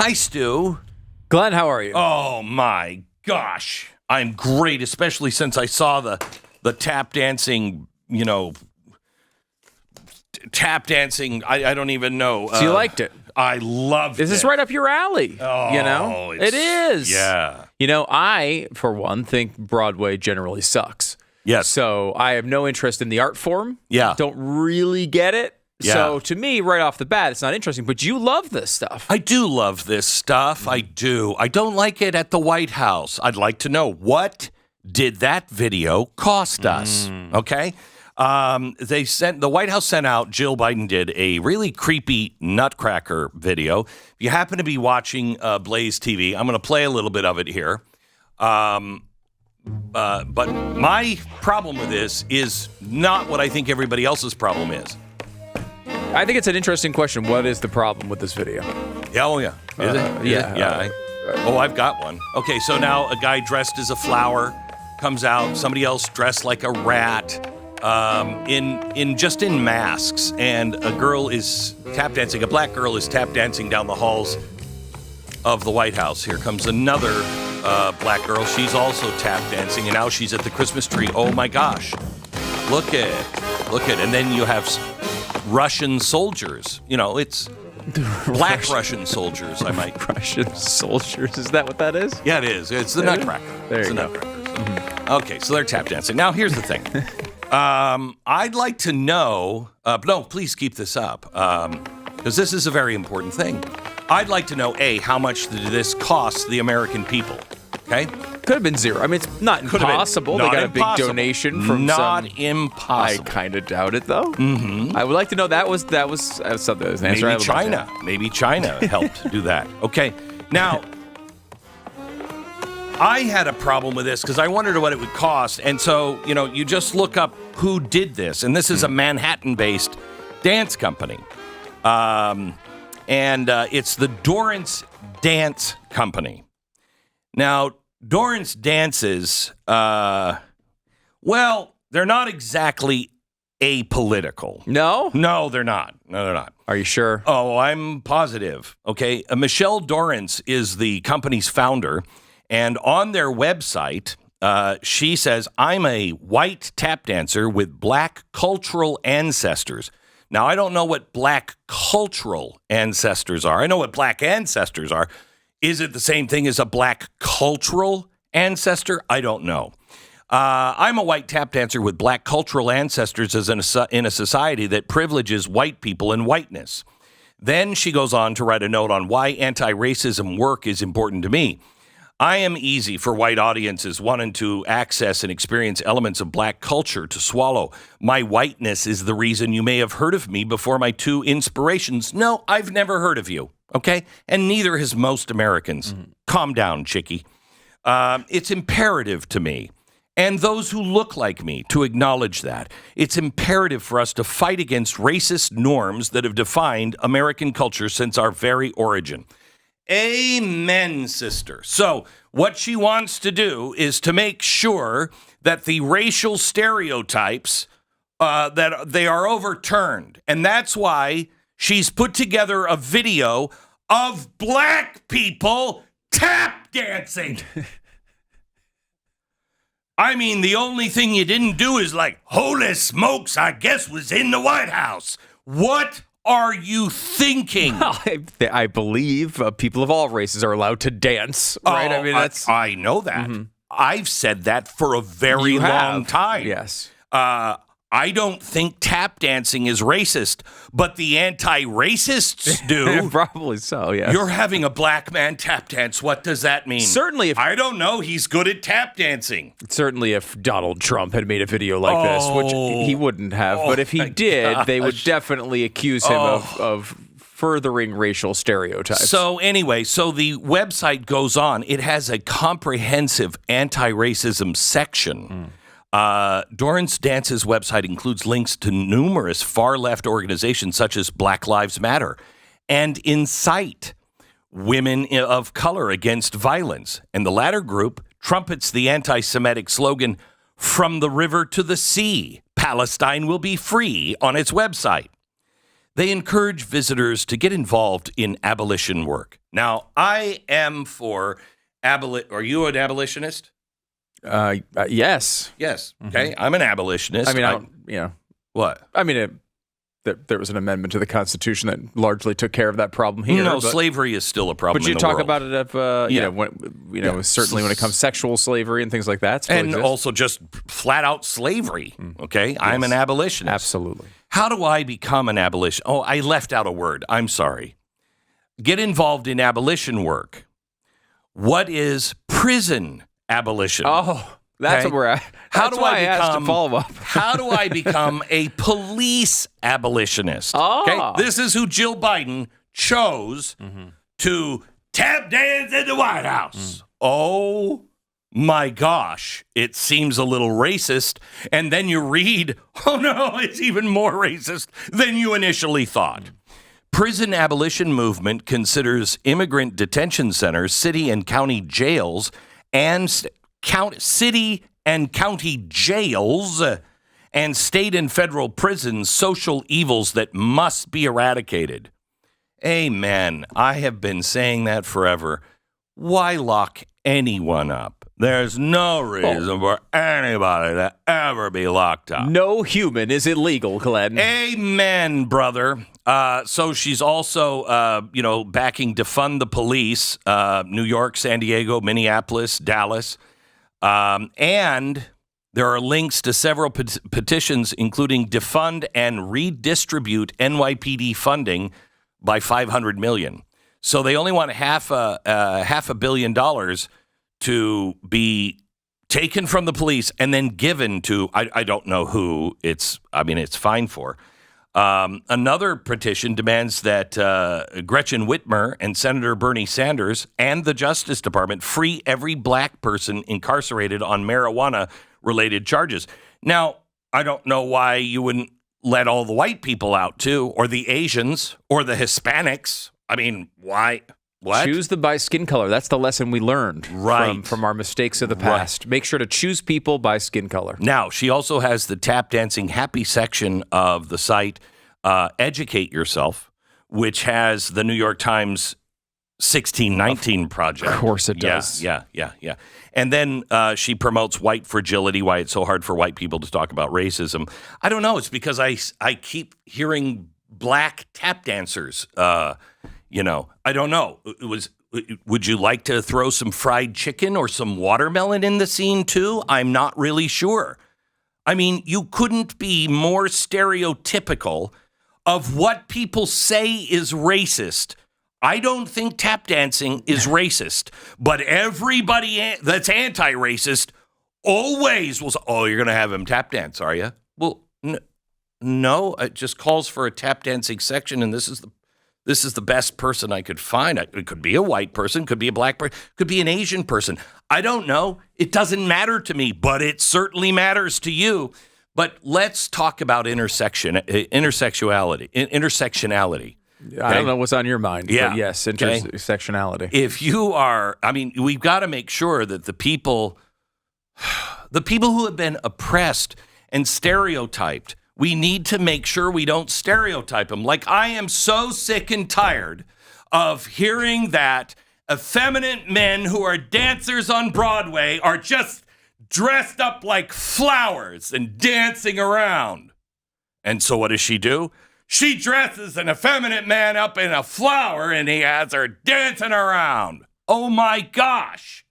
Hi, Stu. Glenn, how are you? Oh, my gosh. I'm great, especially since I saw the tap dancing, tap dancing. I don't even know. So you liked it? I loved it. This is right up your alley. Oh, it is. Yeah. I, for one, think Broadway generally sucks. Yes. So I have no interest in the art form. Yeah. Don't really get it. Yeah. So to me, right off the bat, it's not interesting. But you love this stuff. I do love this stuff. I do. I don't like it at the White House. I'd like to know, what did that video cost us? Okay. The White House sent out, Jill Biden did, a really creepy nutcracker video. If you happen to be watching BlazeTV, I'm going to play a little bit of it here. But my problem with this is not what I think everybody else's problem is. I think it's an interesting question. What is the problem with this video? Yeah, oh yeah. Is it? Yeah. I've got one. Okay, so now a guy dressed as a flower comes out. Somebody else dressed like a rat, in masks, and a girl is tap dancing. A black girl is tap dancing down the halls of the White House. Here comes another black girl. She's also tap dancing, and now she's at the Christmas tree. Oh my gosh! Look at, and then you have Russian soldiers. It's black Russian soldiers, I might. Russian soldiers, is that what that is? Yeah, it is. It's the nutcracker. There you go. go. Okay, so they're tap dancing. Now, here's the thing. I'd like to know, no, please keep this up, because this is a very important thing. I'd like to know, A, how much did this cost the American people? Okay? Could have been zero. I mean, it's not impossible. They got a big donation from Not impossible. I kind of doubt it, though. Mm-hmm. I would like to know that was something. That was an answer. Maybe China helped do that. Okay. Now, I had a problem with this because I wondered what it would cost. And so, you just look up who did this. And this is a Manhattan-based dance company. And it's the Dorrance Dance Company. Now, Dorrance Dances, they're not exactly apolitical. No? No, they're not. No, they're not. Are you sure? Oh, I'm positive. Okay. Michelle Dorrance is the company's founder. And on their website, she says, I'm a white tap dancer with black cultural ancestors. Now, I don't know what black cultural ancestors are. I know what black ancestors are. Is it the same thing as a black cultural ancestor? I don't know. I'm a white tap dancer with black cultural ancestors in a society that privileges white people and whiteness. Then she goes on to write a note on why anti-racism work is important to me. I am easy for white audiences wanting to access and experience elements of black culture to swallow. My whiteness is the reason you may have heard of me before my two inspirations. No, I've never heard of you. Okay? And neither has most Americans. Mm-hmm. Calm down, chickie. It's imperative to me, and those who look like me, to acknowledge that. It's imperative for us to fight against racist norms that have defined American culture since our very origin. Amen, sister. So what she wants to do is to make sure that the racial stereotypes, that they are overturned. And that's why she's put together a video of black people tap dancing. I mean, the only thing you didn't do is holy smokes, I guess was in the White House. What are you thinking? I believe people of all races are allowed to dance, right? I mean, I know that. Mm-hmm. I've said that for a very long time. Yes. I don't think tap dancing is racist, but the anti-racists do. Probably so, yeah. You're having a black man tap dance. What does that mean? Certainly. I don't know. He's good at tap dancing. Certainly if Donald Trump had made a video like this, which he wouldn't have, but if he did, they would definitely accuse him of furthering racial stereotypes. So anyway, the website goes on. It has a comprehensive anti-racism section. Dorrance Dance's website includes links to numerous far-left organizations such as Black Lives Matter and Incite Women of Color Against Violence. And the latter group trumpets the anti-Semitic slogan, "From the river to the sea, Palestine will be free," on its website. They encourage visitors to get involved in abolition work. Now, I am for Are you an abolitionist? Yes. Yes. Okay. I'm an abolitionist. I mean, I don't, What? I mean, there was an amendment to the Constitution that largely took care of that problem here. No, slavery is still a problem. But you in the talk world. about it certainly when it comes to sexual slavery and things like that. And also just flat out slavery. Okay. Yes. I'm an abolitionist. Absolutely. How do I become an abolitionist? Oh, I left out a word. I'm sorry. Get involved in abolition work. What is prison abolition? Oh, that's what we're at. How do I ask to follow up? How do I become a police abolitionist? Oh. Okay, this is who Jill Biden chose to tap dance at the White House. Oh my gosh, it seems a little racist. And then you read, oh no, it's even more racist than you initially thought. Prison abolition movement considers immigrant detention centers, city and county jails, and city and county jails and state and federal prisons social evils that must be eradicated. Amen. I have been saying that forever. Why lock anyone up? There's no reason for anybody to ever be locked up. No human is illegal, Glenn. Amen, brother. So she's also, backing defund the police, New York, San Diego, Minneapolis, Dallas. And there are links to several petitions, including defund and redistribute NYPD funding by $500 million. So they only want half a billion dollars to be taken from the police and then given to, I don't know who it's fine for. Another petition demands that Gretchen Whitmer and Senator Bernie Sanders and the Justice Department free every black person incarcerated on marijuana-related charges. Now, I don't know why you wouldn't let all the white people out, too, or the Asians, or the Hispanics. I mean, why? What? Choose by skin color. That's the lesson we learned from our mistakes of the past. Right. Make sure to choose people by skin color. Now, she also has the tap dancing happy section of the site, Educate Yourself, which has the New York Times 1619 project. Of course it does. Yeah. And then she promotes white fragility, why it's so hard for white people to talk about racism. I don't know. It's because I keep hearing black tap dancers. I don't know. Would you like to throw some fried chicken or some watermelon in the scene too? I'm not really sure. I mean, you couldn't be more stereotypical of what people say is racist. I don't think tap dancing is racist, but everybody that's anti-racist always will say, oh, you're going to have him tap dance, are you? Well, no, it just calls for a tap dancing section, and this is the best person I could find. It could be a white person, could be a black person, could be an Asian person. I don't know. It doesn't matter to me, but it certainly matters to you. But let's talk about intersectionality. I don't know what's on your mind, but yes, intersectionality. If you are, we've got to make sure that the people who have been oppressed and stereotyped, we need to make sure we don't stereotype them. Like, I am so sick and tired of hearing that effeminate men who are dancers on Broadway are just dressed up like flowers and dancing around. And so what does she do? She dresses an effeminate man up in a flower and he has her dancing around. Oh my gosh.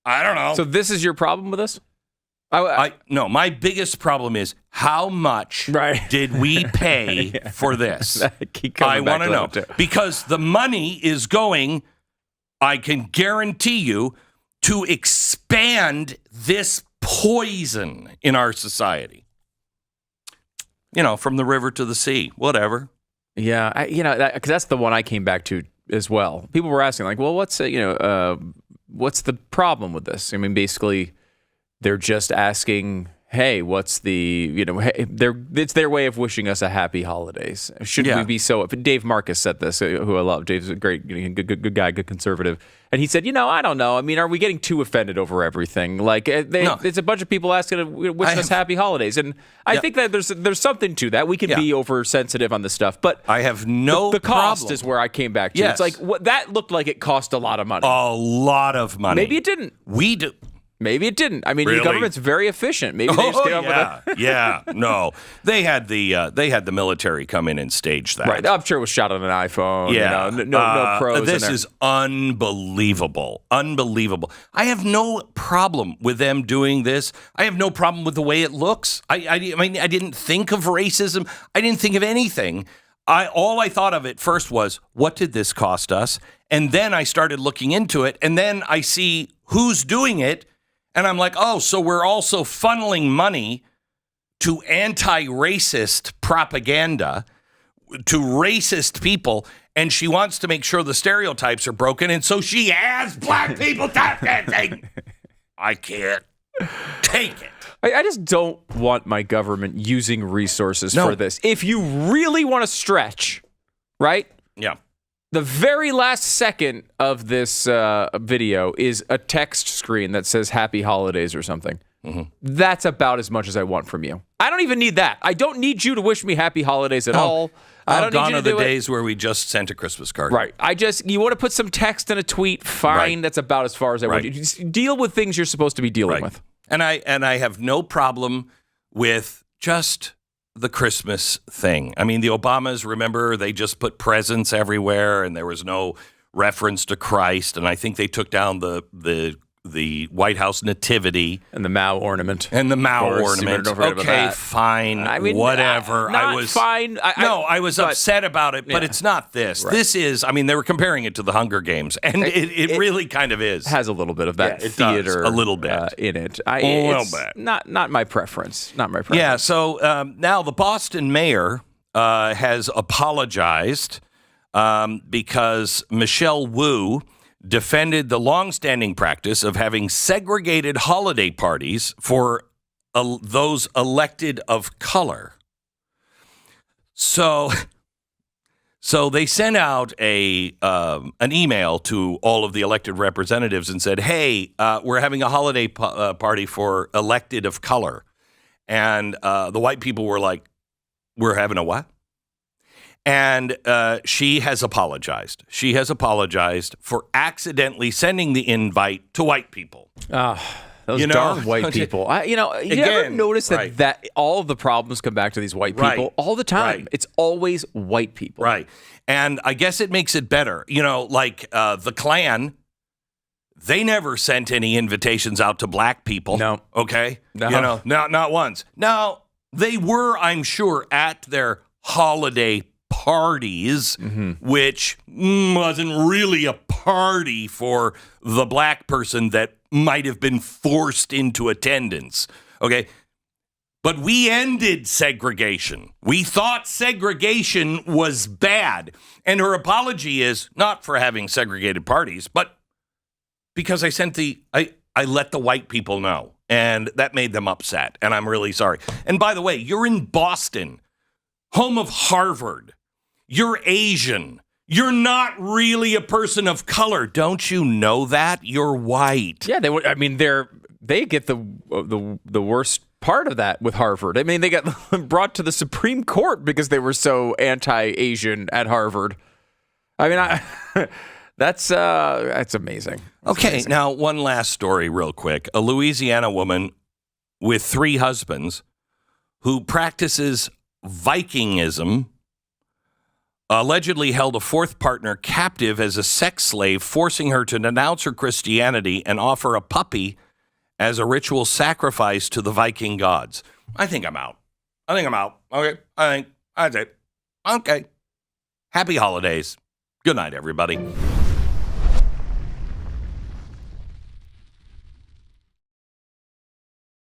I don't know. So this is your problem with this? No, my biggest problem is how much did we pay for this? I want to know. Because the money is going, I can guarantee you, to expand this poison in our society. From the river to the sea, whatever. Yeah, because that's the one I came back to as well. People were asking, like, well, what's the problem with this? I mean, basically, they're just asking, hey, what's the, hey, it's their way of wishing us a happy holidays. Should we be so? Dave Marcus said this, who I love. Dave's a great, good guy, good conservative. And he said, I don't know. I mean, are we getting too offended over everything? Like, it's a bunch of people asking to wish us happy holidays. And I think that there's something to that. We can be oversensitive on this stuff. But I have no the cost problem. is where I came back to. Yes. It's like, that looked like it cost a lot of money. A lot of money. Maybe it didn't. We do. Maybe it didn't. I mean, Really? the government's very efficient. Maybe they just came up with No, they had the military come in and stage that. Right. I'm sure it was shot on an iPhone. Yeah. No pros. This is unbelievable. Unbelievable. I have no problem with them doing this. I have no problem with the way it looks. I mean, I didn't think of racism. I didn't think of anything. All I thought of at first was, what did this cost us? And then I started looking into it, and then I see who's doing it. And I'm like, oh, so we're also funneling money to anti-racist propaganda, to racist people, and she wants to make sure the stereotypes are broken, and so she has black people tap dancing. I can't take it. I just don't want my government using resources for this. If you really want to stretch, right? Yeah. The very last second of this video is a text screen that says happy holidays or something. Mm-hmm. That's about as much as I want from you. I don't even need that. I don't need you to wish me happy holidays at all. I don't gone need you are to the do days where we just sent a Christmas card. Right. You want to put some text in a tweet, fine. Right. That's about as far as I want you. Just deal with things you're supposed to be dealing with. And I have no problem with just the Christmas thing. I mean, the Obamas, remember, they just put presents everywhere and there was no reference to Christ. And I think they took down the White House nativity. And the Mao ornament. Okay, fine, I mean, whatever. I was fine. I was upset about it, but it's not this. Right. This is, I mean, they were comparing it to the Hunger Games, and it really kind of is. Has a little bit of that theater a little bit in it. A little bit. Not my preference. Not my preference. Yeah, so now the Boston mayor has apologized because Michelle Wu defended the longstanding practice of having segregated holiday parties for those elected of color. So they sent out an email to all of the elected representatives and said, hey, we're having a holiday party for elected of color. And the white people were like, we're having a what? And she has apologized. She has apologized for accidentally sending the invite to white people. Those darn white people. You ever notice that all of the problems come back to these white people all the time? Right. It's always white people. Right. And I guess it makes it better. Like the Klan, they never sent any invitations out to black people. No. Okay? No. Not once. Now, they were, I'm sure, at their holiday parties, which wasn't really a party for the black person that might have been forced into attendance. Okay. But we ended segregation. We thought segregation was bad. And her apology is not for having segregated parties, but because I let the white people know. And that made them upset. And I'm really sorry. And by the way, you're in Boston, home of Harvard. You're Asian. You're not really a person of color. Don't you know that? You're white. Yeah, they get the worst part of that with Harvard. I mean, they got brought to the Supreme Court because they were so anti-Asian at Harvard. I mean, that's amazing. Amazing. Now one last story real quick. A Louisiana woman with 3 husbands who practices Vikingism allegedly held a 4th partner captive as a sex slave, forcing her to denounce her Christianity and offer a puppy as a ritual sacrifice to the Viking gods. I think I'm out. Okay. I think that's it. Okay. Happy holidays. Good night, everybody.